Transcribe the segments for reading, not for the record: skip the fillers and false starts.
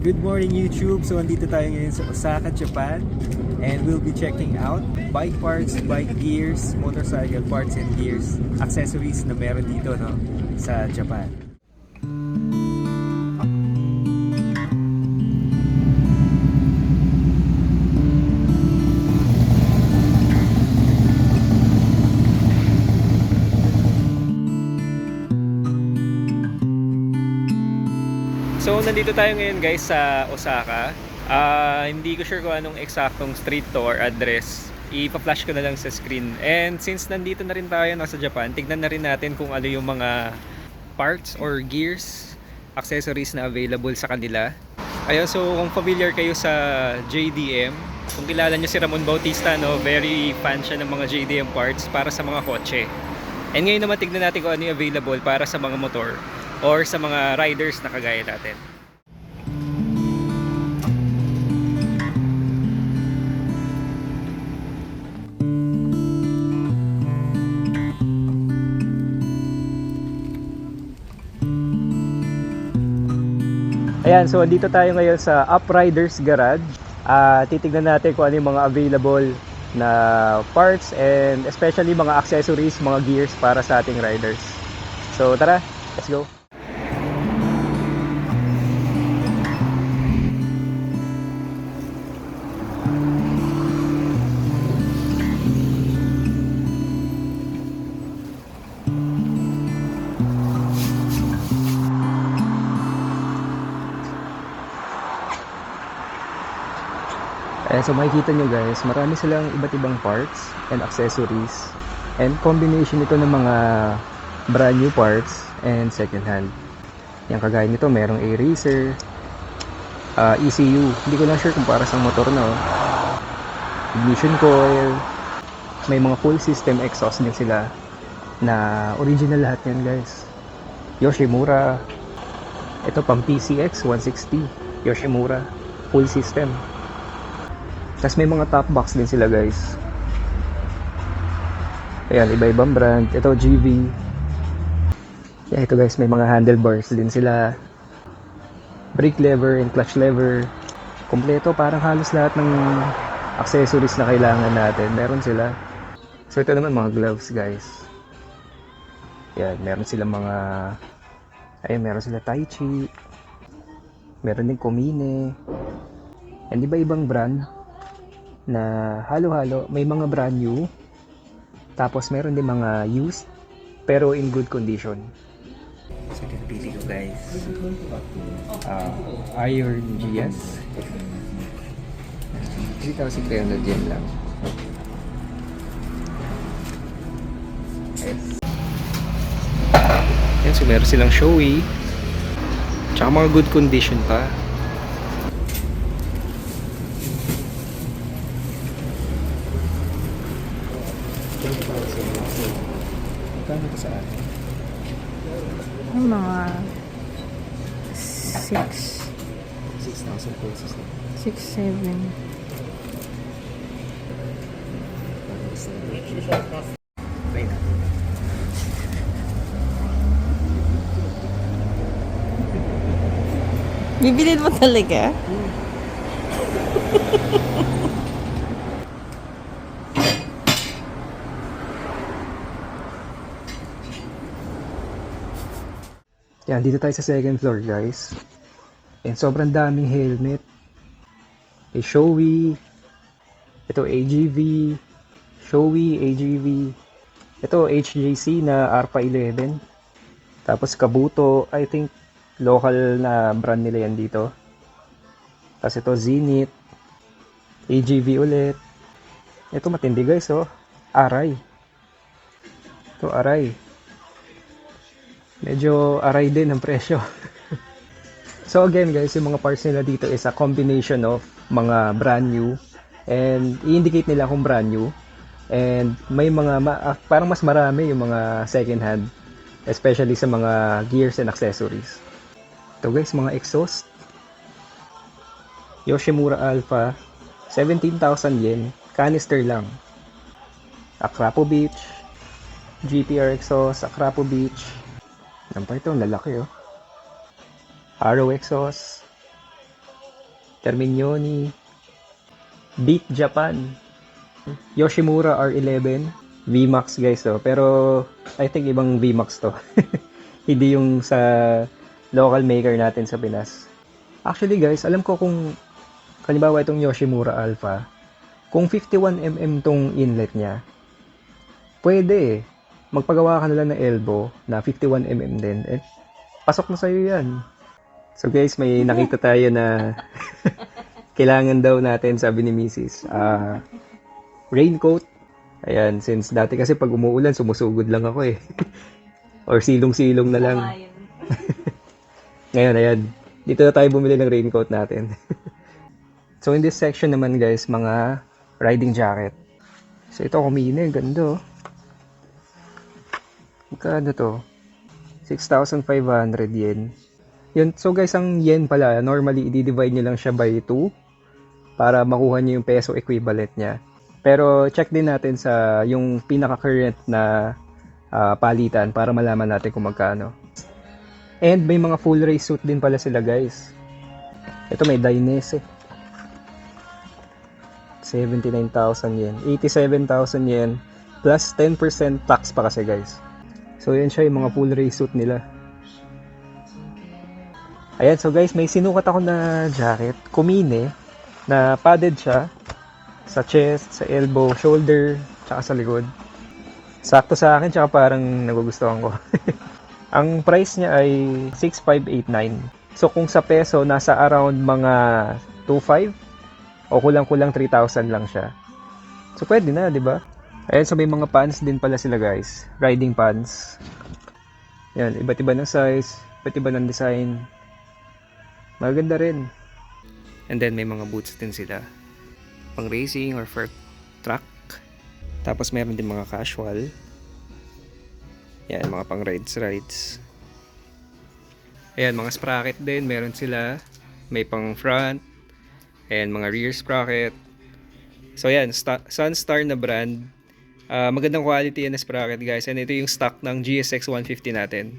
Good morning YouTube! So andito tayo ngayon sa Osaka, Japan, and we'll be checking out bike parts, bike gears, motorcycle parts and gears, accessories na meron dito no, sa Japan. So nandito tayo ngayon guys sa Osaka. Hindi ko sure kung anong eksaktong street to or address. Ipa-flash ko na lang sa screen. And since nandito na rin tayo nasa Japan, tignan na rin natin kung ano yung mga parts or gears, accessories na available sa kanila. Ayun, so kung familiar kayo sa JDM, kung kilala nyo si Ramon Bautista, no, very fan siya ng mga JDM parts para sa mga kotse. And ngayon naman tignan natin kung ano yung available para sa mga motor or sa mga riders na kagaya natin. Ayan, so dito tayo ngayon sa Upriders Garage. Titignan natin kung ano yung mga available na parts and especially mga accessories, mga gears para sa ating riders. So tara, let's go! So makikita nyo guys, marami silang iba't ibang parts and accessories and combination ito ng mga brand new parts and second hand. Yung kagaya nito, merong A-Racer, ECU, hindi ko lang sure kung para sa motor na ignition coil, may mga full system exhaust din sila na original lahat yan guys. Yoshimura, ito pang PCX 160, Yoshimura, full system. Tapos may mga top box din sila guys. Ayan, iba-ibang brand. Ito GV. Yeah, ito guys, may mga handlebars din sila. Brake lever and clutch lever. Kompleto, parang halos lahat ng accessories na kailangan natin meron sila. So ito naman mga gloves guys. Yan, meron sila mga meron sila Tai Chi. Meron din Komine. And iba-ibang brand na halo-halo, may mga brand new, tapos meron din mga used pero in good condition. So ito napili ko guys, Iron GS 3,300 yen lang. Yes. So meron silang showy tsaka mga good condition pa. Kano ito sa atin? Yung mga 6 6,000 pesos na. 6, 7. Try natin. Bibilin mo talaga? Yan, dito tayo sa second floor guys. And sobrang daming helmet. Showy. Ito AGV. Showy, AGV. Ito HJC na RPA 11. Tapos Kabuto, I think local na brand nila yan dito. Tapos ito Zenith. AGV ulit. Ito matindi guys oh. Aray. Ito Aray. Medyo aray din ang presyo. So again guys, yung mga parts nila dito is a combination of mga brand new and i-indicate nila kung brand new and may mga parang mas marami yung mga second hand, especially sa mga gears and accessories. Ito guys, mga exhaust Yoshimura Alpha 17,000 yen, canister lang. Akrapo Beach GPR exhaust, Akrapo Beach. Yan pa ito, lalaki oh. Arrow exhaust. Terminioni, Beat Japan, Yoshimura R11, VMAX guys to. Pero I think ibang VMAX to. Hindi yung sa local maker natin sa Pinas. Actually guys, alam ko kung halimbawa itong Yoshimura Alpha, kung 51mm tong inlet niya, pwede eh. Magpagawa ka na lang ng elbow na 51mm din. Eh, pasok na sa'yo yan. So guys, may nakita tayo na kailangan daw natin, sabi ni Mrs. Raincoat. Ayan, since dati kasi pag umuulan, sumusugod lang ako eh. Or silong-silong na lang. Ngayon, ayan. Dito na tayo bumili ng raincoat natin. So in this section naman guys, mga riding jacket. So ito, kumine, ganda oh. Magkano to? 6,500 yen. Yun, so guys, ang yen pala, normally i-divide nyo lang siya by 2 para makuha nyo yung peso equivalent niya. Pero check din natin sa yung pinaka-current na palitan para malaman natin kung magkano. And may mga full race suit din pala sila guys. Ito may Dainese. 79,000 yen. 87,000 yen. Plus 10% tax pa kasi guys. So yan siya yung mga full race suit nila. Ayan, so guys, may sinukat ako na jacket. Kumine. Na padded siya. Sa chest, sa elbow, shoulder, tsaka sa likod. Sakto sa akin, tsaka parang nagugustuhan ko. Ang price niya ay 6,589. So kung sa peso, nasa around mga 2,500 o kulang-kulang 3,000 lang siya. So pwede na, di ba? Ayan, so may mga pants din pala sila guys. Riding pants. Yan, iba't iba ng size, iba't iba ng design. Maganda rin. And then may mga boots din sila. Pang racing or for track. Tapos meron din mga casual. Yan, mga pang rides. Ayan, mga sprocket din. Meron sila. May pang front. Ayan, mga rear sprocket. So yan, Sunstar na brand. Magandang quality yan na sprocket guys. And ito yung stock ng GSX 150 natin.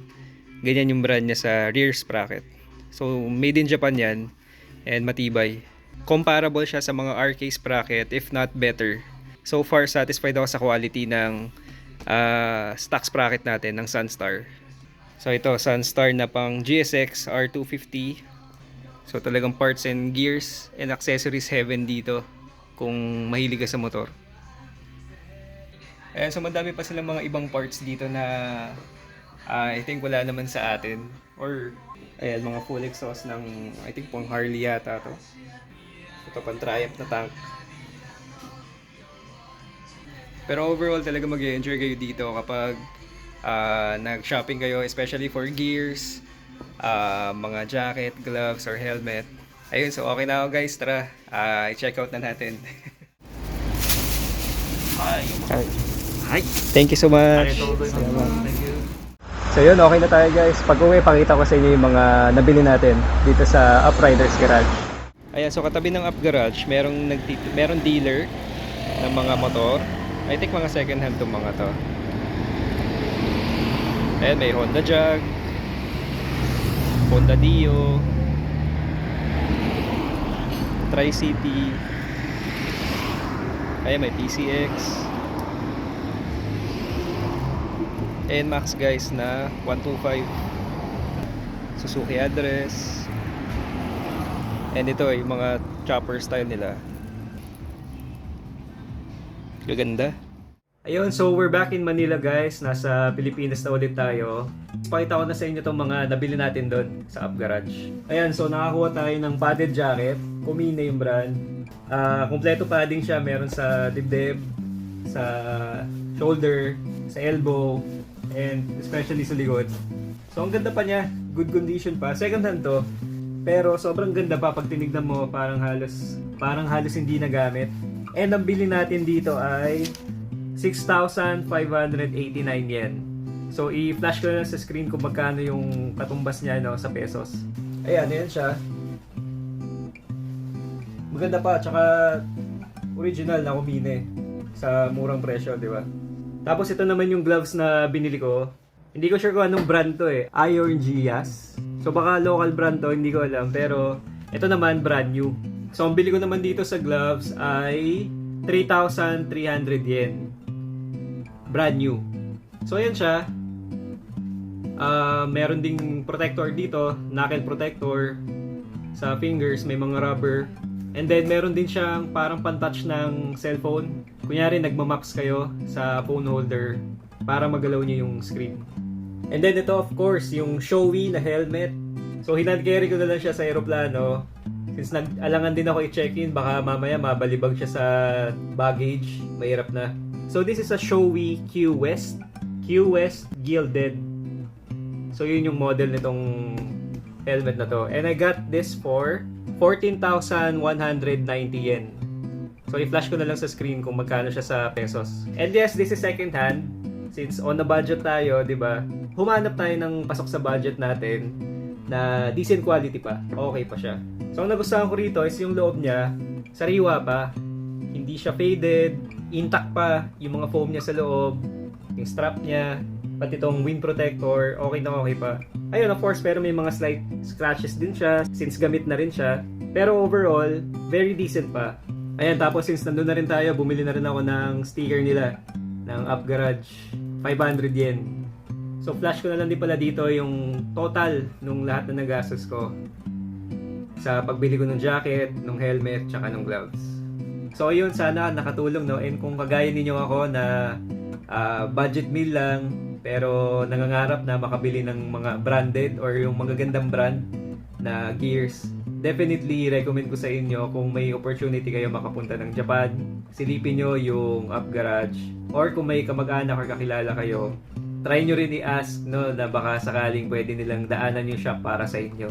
Ganyan yung brand niya sa rear sprocket. So made in Japan yan. And matibay. Comparable siya sa mga RK sprocket, if not better. So far, satisfied ako sa quality ng stock sprocket natin ng Sunstar. So ito, Sunstar na pang GSX R250. So talagang parts and gears and accessories heaven dito kung mahilig ka sa motor. Ayan, so madami pa silang mga ibang parts dito na I think wala naman sa atin. Or, ayan, mga full exhaust ng, I think pang Harley yata to. Ito pang Triumph na tank. Pero overall talaga mag-enjoy kayo dito kapag nag-shopping kayo, especially for gears, mga jacket, gloves, or helmet. Ayun, so okay na ako guys. Tara, i-check out na natin. Hi. Thank you so much. Thank you. So yun, okay na tayo guys. Pag uwi, pakita ko sa inyo yung mga nabili natin dito sa Upriders Garage. Ayan, so katabi ng Up Garage, merong dealer ng mga motor. I think mga second hand itong mga to. Ayan, may Honda Jag, Honda Dio, Tri-City. Ayan, may PCX. NMAX guys na 125. Suzuki Address. And ito yung mga chopper style nila. Gaganda. Ayun, so we're back in Manila guys. Nasa Pilipinas na ulit tayo. Pakita ko na sa inyo itong mga nabili natin doon sa Up Garage. Ayan, so nakakuha tayo ng padded jacket. Kumine yung brand. Kompleto padding siya. Meron sa dibdib, sa shoulder, sa elbow, and especially sa likod. So ang ganda pa niya. Good condition pa. Second hand to. Pero sobrang ganda pa pag tinignan mo. Parang halos hindi nagamit. And ang bili natin dito ay 6,589 yen. So i-flash ko na lang sa screen kung magkano yung katumbas niya no, sa pesos. Ayan, ayan siya. Maganda pa, tsaka original na kumine sa murang presyo, di ba? Tapos ito naman yung gloves na binili ko. Hindi ko sure kung anong brand to eh. Iron Gias. So baka local brand to, hindi ko alam. Pero ito naman brand new. So, ang bili ko naman dito sa gloves ay 3,300 yen. Brand new. So, ayan siya. Meron ding protector dito, knuckle protector. Sa fingers, may mga rubber. And then, meron din siyang parang pan-touch ng cellphone. Kunyari, nagmamaps kayo sa phone holder para magalaw niyo yung screen. And then, ito of course, yung showy na helmet. So, hinand carry ko na lang siya sa aeroplano. Since nag-alangan din ako i-check-in, baka mamaya mabalibag siya sa baggage. Mahirap na. So, this is a Showy Q West. Q West Gilded. So, yun yung model nitong helmet na to. And I got this for 14,190 yen. So, i-flash ko na lang sa screen kung magkano siya sa pesos. And yes, this is second hand. Since on a budget tayo, di ba? Humanap tayo ng pasok sa budget natin na decent quality pa. Okay pa siya. So, ang nagustuhan ko rito is yung loob niya, sariwa pa. Hindi siya faded. Intact pa yung mga foam niya sa loob. Yung strap niya. Pati itong wind protector, okay na okay pa. Ayun, of course, pero may mga slight scratches din siya since gamit na rin siya. Pero overall, very decent pa. Ayan, tapos since nandun na rin tayo, bumili na rin ako ng sticker nila ng Up Garage. 500 yen. So, flash ko na lang din pala dito yung total nung lahat na nagastos ko sa pagbili ko ng jacket, ng helmet, tsaka ng gloves. So, ayun, sana nakatulong, no? And kung kagaya ninyo ako na budget meal lang, pero nangangarap na makabili ng mga branded or yung magagandang brand na gears, definitely recommend ko sa inyo kung may opportunity kayo makapunta ng Japan, silipin nyo yung Up Garage. Or kung may kamag-anak or kakilala kayo, try nyo rin i-ask, no, na baka sakaling pwede nilang daanan yung shop para sa inyo.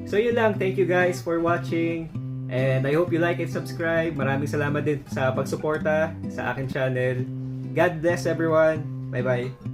So yun lang, thank you guys for watching. And I hope you like and subscribe. Maraming salamat din sa pagsuporta sa akin channel. God bless everyone. Bye bye.